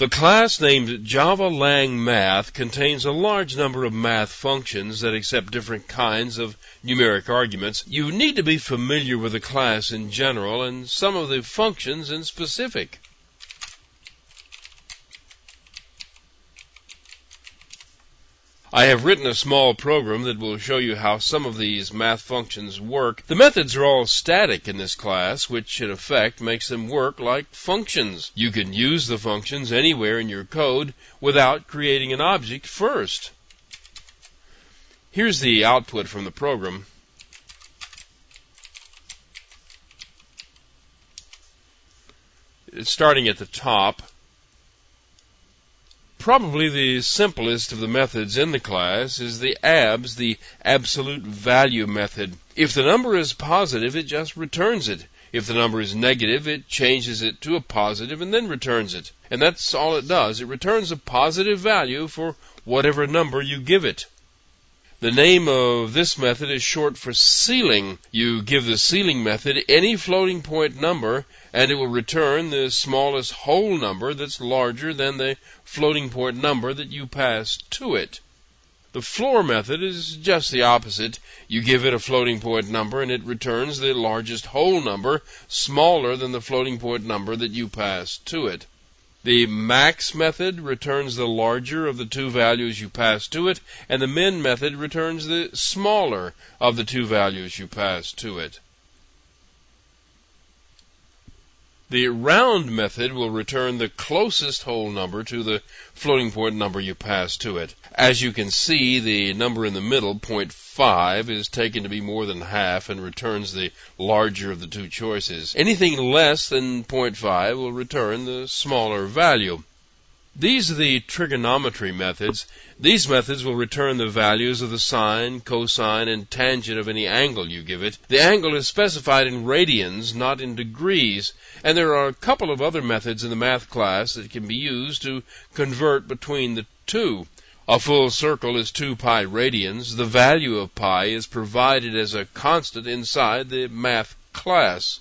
The class named Java Lang Math contains a large number of math functions that accept different kinds of numeric arguments. You need to be familiar with the class in general and some of the functions in specific. I have written a small program that will show you how some of these math functions work. The methods are all static in this class, which in effect makes them work like functions. You can use the functions anywhere in your code without creating an object first. Here's the output from the program. It's starting at the top. Probably the simplest of the methods in the class is the ABS, the absolute value method. If the number is positive, it just returns it. If the number is negative, it changes it to a positive and then returns it. And that's all it does. It returns a positive value for whatever number you give it. The name of this method is short for ceiling. You give the ceiling method any floating point number, and it will return the smallest whole number that's larger than the floating point number that you pass to it. The floor method is just the opposite. You give it a floating point number, and it returns the largest whole number smaller than the floating point number that you pass to it. The max method returns the larger of the two values you pass to it, and the min method returns the smaller of the two values you pass to it. The round method will return the closest whole number to the floating point number you pass to it. As you can see, the number in the middle, 0.5, is taken to be more than half and returns the larger of the two choices. Anything less than 0.5 will return the smaller value. These are the trigonometry methods. These methods will return the values of the sine, cosine, and tangent of any angle you give it. The angle is specified in radians, not in degrees, and there are a couple of other methods in the math class that can be used to convert between the two. A full circle is 2 pi radians. The value of pi is provided as a constant inside the math class.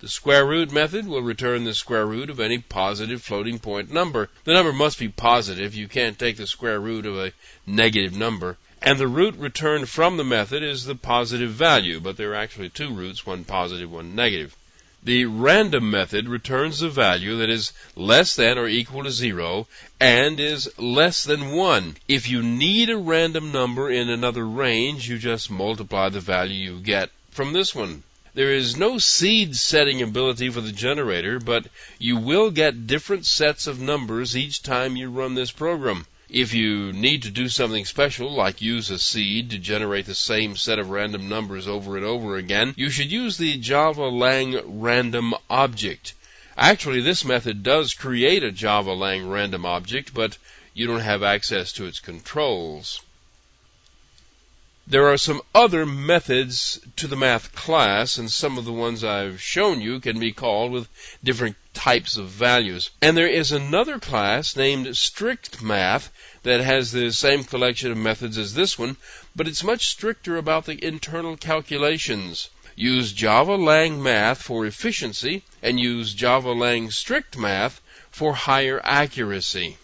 The square root method will return the square root of any positive floating point number. The number must be positive. You can't take the square root of a negative number. And the root returned from the method is the positive value, but there are actually two roots, one positive, one negative. The random method returns the value that is less than or equal to 0 and is less than 1. If you need a random number in another range, you just multiply the value you get from this one. There is no seed setting ability for the generator, but you will get different sets of numbers each time you run this program. If you need to do something special, like use a seed to generate the same set of random numbers over and over again, you should use the Java Lang random object. Actually, this method does create a Java Lang random object, but you don't have access to its controls. There are some other methods to the math class, and some of the ones I've shown you can be called with different types of values. And there is another class named strict math that has the same collection of methods as this one, but it's much stricter about the internal calculations. Use Java Lang math for efficiency, and use Java Lang strict math for higher accuracy.